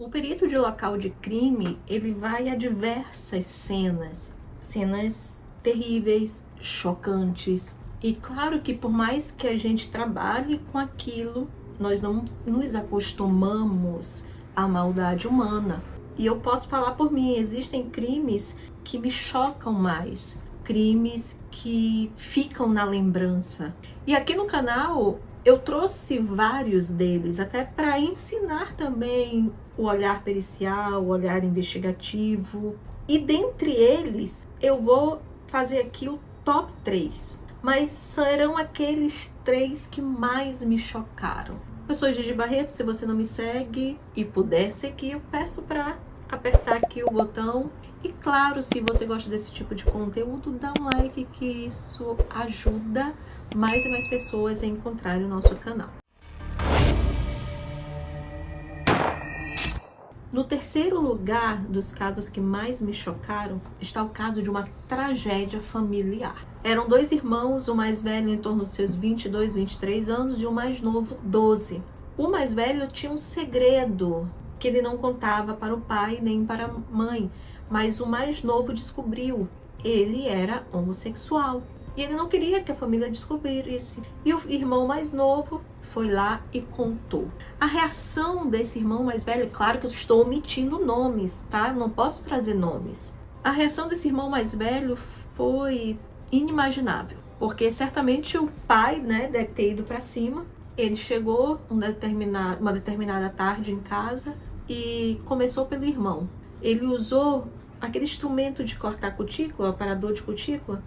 O perito de local de crime, ele vai a diversas cenas terríveis, chocantes. E claro que por mais que a gente trabalhe com aquilo, nós não nos acostumamos à maldade humana. E eu posso falar por mim, existem crimes que me chocam mais, crimes que ficam na lembrança. E aqui no canal eu trouxe vários deles, até para ensinar também o olhar pericial, o olhar investigativo. E dentre eles, eu vou fazer aqui o top 3. Mas serão aqueles 3 que mais me chocaram. Eu sou Gigi Barreto, se você não me segue e puder seguir, eu peço para apertar aqui o botão. E claro, se você gosta desse tipo de conteúdo, dá um like, que isso ajuda mais e mais pessoas a encontrarem o nosso canal. No terceiro lugar dos casos que mais me chocaram está o caso de uma tragédia familiar. Eram 2 irmãos, o mais velho em torno dos seus 22, 23 anos e o mais novo 12. O mais velho tinha um segredo que ele não contava para o pai nem para a mãe, mas o mais novo descobriu. Ele era homossexual e ele não queria que a família descobrisse. E o irmão mais novo foi lá e contou. A reação desse irmão mais velho, claro que eu estou omitindo nomes, tá? Eu não posso trazer nomes. A reação desse irmão mais velho foi inimaginável, porque certamente o pai, né, deve ter ido para cima. Ele chegou uma determinada tarde em casa e começou pelo irmão. Ele usou aquele instrumento de cortar cutícula, aparador de cutícula.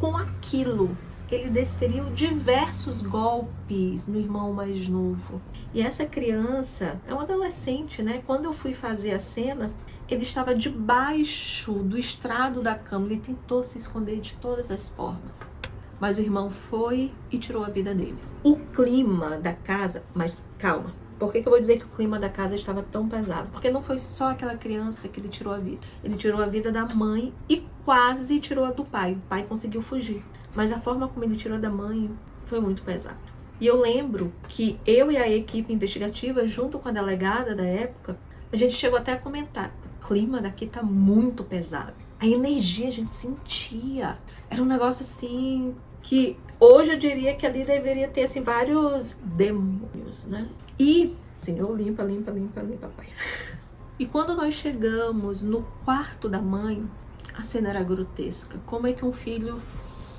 Com aquilo, ele desferiu diversos golpes no irmão mais novo. E essa criança é um adolescente, né? Quando eu fui fazer a cena, ele estava debaixo do estrado da cama. Ele tentou se esconder de todas as formas. Mas o irmão foi e tirou a vida dele. O clima da casa... Mas calma. Por que eu vou dizer que o clima da casa estava tão pesado? Porque não foi só aquela criança que ele tirou a vida. Ele tirou a vida da mãe e quase tirou a do pai. O pai conseguiu fugir. Mas a forma como ele tirou da mãe foi muito pesado. E eu lembro que eu e a equipe investigativa, junto com a delegada da época, a gente chegou até a comentar: o clima daqui tá muito pesado. A energia a gente sentia. Era um negócio assim que hoje eu diria que ali deveria ter assim vários demônios, né? E, Senhor, limpa, pai. E quando nós chegamos no quarto da mãe, a cena era grotesca. Como é que um filho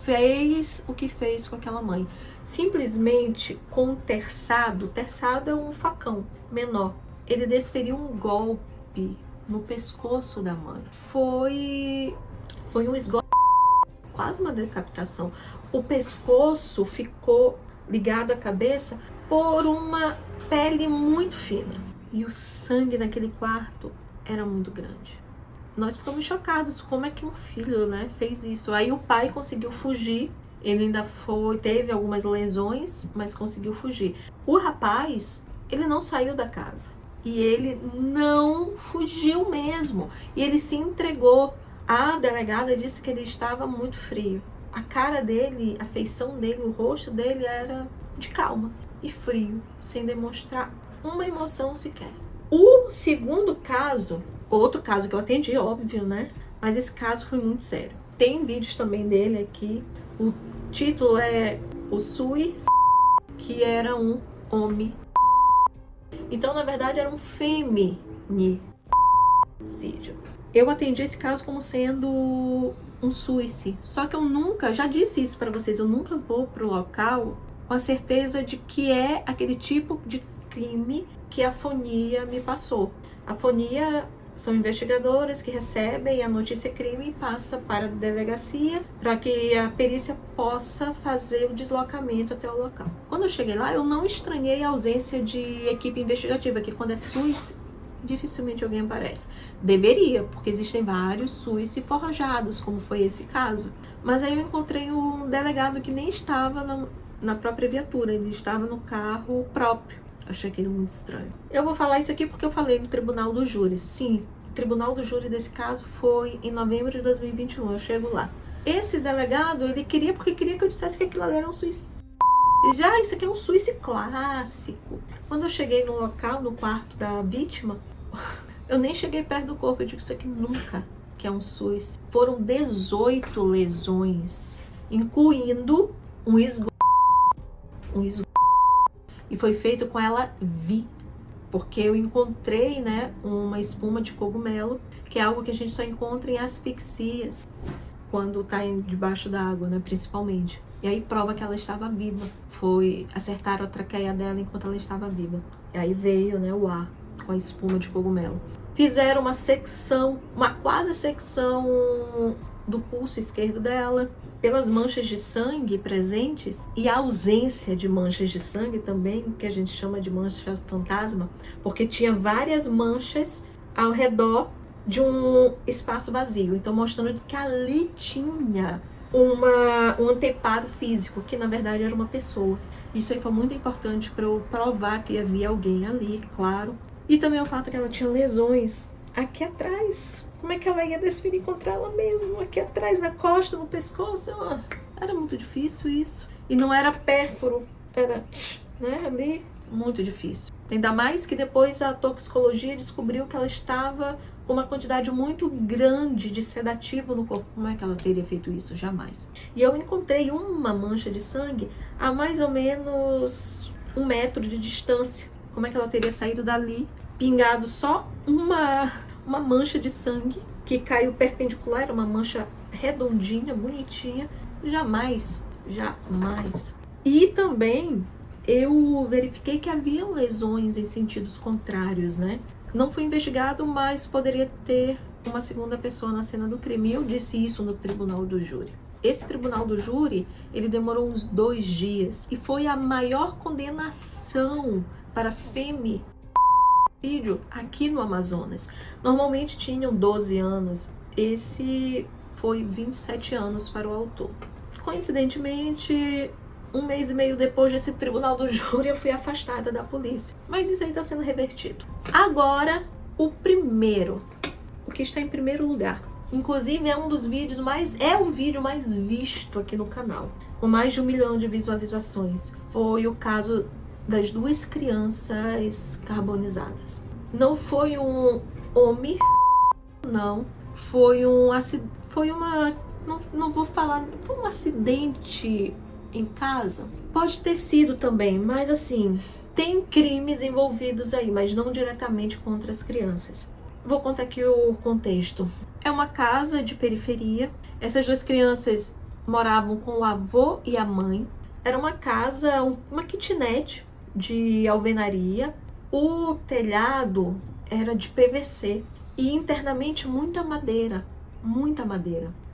fez o que fez com aquela mãe? Simplesmente com um terçado é um facão menor. Ele desferiu um golpe no pescoço da mãe. Foi um esgoto, quase uma decapitação. O pescoço ficou ligado à cabeça por uma pele muito fina. E o sangue naquele quarto era muito grande. Nós ficamos chocados, como é que um filho, né, fez isso? Aí o pai conseguiu fugir, ele ainda teve algumas lesões, mas conseguiu fugir. O rapaz, ele não saiu da casa. E ele não fugiu mesmo. E ele se entregou. A delegada disse que ele estava muito frio. A cara dele, a feição dele, o rosto dele era de calma e frio, sem demonstrar uma emoção sequer. O segundo caso, outro caso que eu atendi, óbvio, né? Mas esse caso foi muito sério. Tem vídeos também dele aqui. O título é O Sui, que era um homem. Então, na verdade, era um feminicídio. Eu atendi esse caso como sendo um suicídio. Só que eu nunca, já disse isso para vocês, eu nunca vou pro local com a certeza de que é aquele tipo de crime que a Fonia me passou. A Fonia são investigadoras que recebem a notícia crime e passa para a delegacia para que a perícia possa fazer o deslocamento até o local. Quando eu cheguei lá, eu não estranhei a ausência de equipe investigativa, que quando é suicídio, dificilmente alguém aparece. Deveria, porque existem vários suíços forjados, como foi esse caso. Mas aí eu encontrei um delegado que nem estava na própria viatura, ele estava no carro próprio. Achei aquilo muito estranho. Eu vou falar isso aqui porque eu falei no tribunal do júri. Sim, o tribunal do júri desse caso foi em novembro de 2021, eu chego lá. Esse delegado, ele queria que eu dissesse que aquilo ali era um suicídio. Ele disse, isso aqui é um suicídio clássico. Quando eu cheguei no local, no quarto da vítima, Eu nem cheguei perto do corpo, eu digo isso aqui nunca, que é um SUS. Foram 18 lesões, incluindo um esgoto. E foi feito com ela viva, porque eu encontrei, né, uma espuma de cogumelo, que é algo que a gente só encontra em asfixias, quando tá debaixo da água, né, principalmente. E aí prova que ela estava viva. Acertaram a traqueia dela enquanto ela estava viva. E aí veio, né, o ar com a espuma de cogumelo. Fizeram uma secção, uma quase secção do pulso esquerdo dela, pelas manchas de sangue presentes e a ausência de manchas de sangue também, que a gente chama de manchas fantasma, porque tinha várias manchas ao redor de um espaço vazio. Então mostrando que ali tinha um anteparo físico, que na verdade era uma pessoa. Isso aí foi muito importante para eu provar que havia alguém ali, claro. E também o fato que ela tinha lesões aqui atrás. Como é que ela ia desferir contra ela mesma? Aqui atrás, na costa, no pescoço. Era muito difícil isso. E não era pérfuro, era, né, ali. Muito difícil. Ainda mais que depois a toxicologia descobriu que ela estava com uma quantidade muito grande de sedativo no corpo. Como é que ela teria feito isso? Jamais. E eu encontrei uma mancha de sangue a mais ou menos 1 metro de distância. Como é que ela teria saído dali, pingado só uma mancha de sangue que caiu perpendicular, uma mancha redondinha, bonitinha? Jamais, jamais. E também eu verifiquei que haviam lesões em sentidos contrários, né? Não foi investigado, mas poderia ter uma segunda pessoa na cena do crime. Eu disse isso no tribunal do júri. Esse tribunal do júri, ele demorou uns 2 dias e foi a maior condenação para feminicídio aqui no Amazonas. Normalmente tinham 12 anos, esse foi 27 anos para o autor. Coincidentemente, 1 mês e meio depois desse tribunal do júri, eu fui afastada da polícia. Mas isso aí está sendo revertido. Agora, o que está em primeiro lugar. Inclusive, é o vídeo mais visto aqui no canal, com mais de 1 milhão de visualizações. Foi o caso das 2 crianças carbonizadas. Não foi um homem, não. Foi um acidente em casa. Pode ter sido também, mas assim, tem crimes envolvidos aí, mas não diretamente contra as crianças. Vou contar aqui o contexto. É uma casa de periferia. Essas 2 crianças moravam com o avô e a mãe. Era uma casa, uma kitnet de alvenaria. O telhado era de PVC e internamente muita madeira.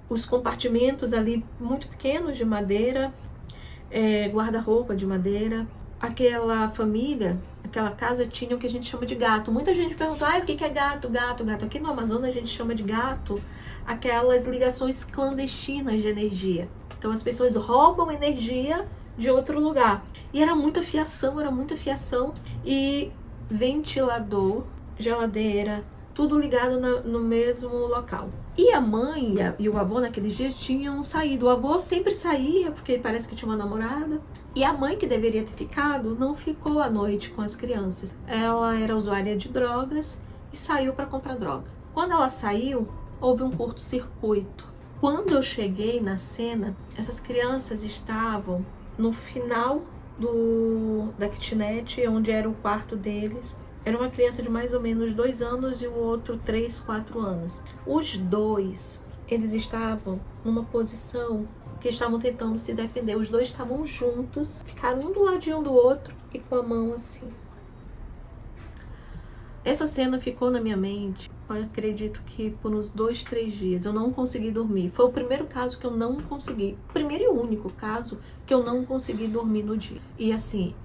Os compartimentos ali muito pequenos de madeira, guarda-roupa de madeira. Aquela família, aquela casa tinha o que a gente chama de gato. Muita gente pergunta, o que é gato? Gato. Aqui no Amazonas a gente chama de gato aquelas ligações clandestinas de energia. Então as pessoas roubam energia de outro lugar. E era muita fiação e ventilador, geladeira, tudo ligado no mesmo local. E a mãe e o avô naqueles dias tinham saído. O avô sempre saía, porque parece que tinha uma namorada. E a mãe, que deveria ter ficado, não ficou à noite com as crianças. Ela era usuária de drogas e saiu para comprar droga. Quando ela saiu, houve um curto-circuito. Quando eu cheguei na cena, essas crianças estavam no final da kitnet, onde era o quarto deles. Era uma criança de mais ou menos 2 anos e o outro 3, 4 anos. Os 2, eles estavam numa posição que estavam tentando se defender. Os 2 estavam juntos, ficaram um do ladinho do outro e com a mão assim. Essa cena ficou na minha mente, eu acredito que por uns 2, 3 dias. Eu não consegui dormir. Foi o primeiro caso que eu não consegui. O primeiro e único caso que eu não consegui dormir no dia. E assim,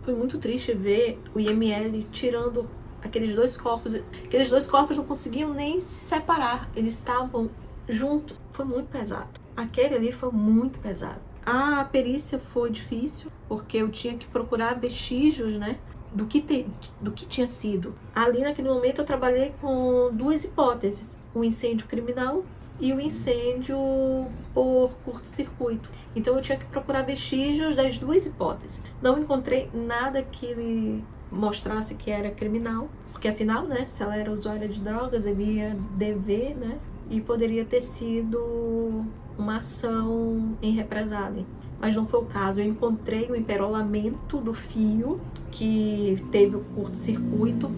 foi muito triste ver o IML tirando aqueles 2 corpos. Aqueles 2 corpos não conseguiam nem se separar. Eles estavam juntos. Foi muito pesado. Aquele ali foi muito pesado. A perícia foi difícil, porque eu tinha que procurar vestígios, né, do que tinha sido. Ali naquele momento eu trabalhei com 2 hipóteses. O incêndio criminal e o incêndio por curto-circuito. Então eu tinha que procurar vestígios das 2 hipóteses. Não encontrei nada que mostrasse que era criminal, porque afinal, né, se ela era usuária de drogas, devia dever, né, e poderia ter sido uma ação em represália. Mas não foi o caso. Eu encontrei o emperolamento do fio, que teve o curto-circuito,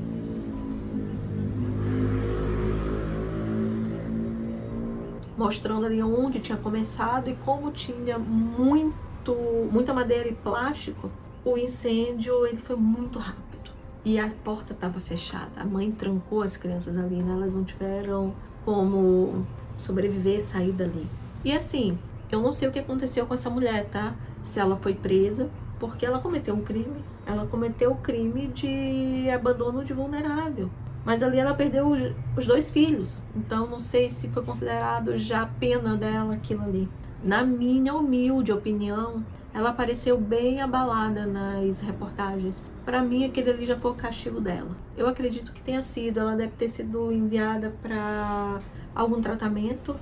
mostrando ali onde tinha começado, e como tinha muita madeira e plástico, o incêndio ele foi muito rápido. E a porta estava fechada. A mãe trancou as crianças ali, né? Elas não tiveram como sobreviver e sair dali. E assim, eu não sei o que aconteceu com essa mulher, tá? Se ela foi presa, porque ela cometeu um crime. Ela cometeu o crime de abandono de vulnerável. Mas ali ela perdeu os 2 filhos. Então não sei se foi considerado já a pena dela aquilo ali. Na minha humilde opinião, ela pareceu bem abalada nas reportagens. Para mim, aquele ali já foi o castigo dela. Eu acredito que tenha sido. Ela deve ter sido enviada para algum tratamento,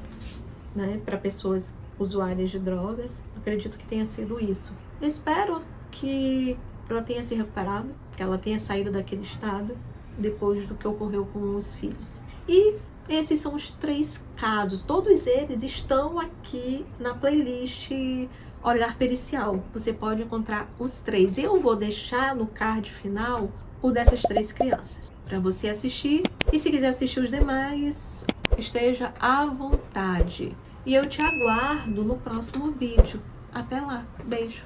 né, para pessoas usuárias de drogas. Acredito que tenha sido isso. Eu espero que ela tenha se recuperado, que ela tenha saído daquele estado depois do que ocorreu com os filhos. E esses são os 3 casos. Todos eles estão aqui na playlist Olhar Pericial. Você pode encontrar os 3. Eu vou deixar no card final o dessas 3 crianças para você assistir. E se quiser assistir os demais, esteja à vontade. E eu te aguardo no próximo vídeo. Até lá. Beijo.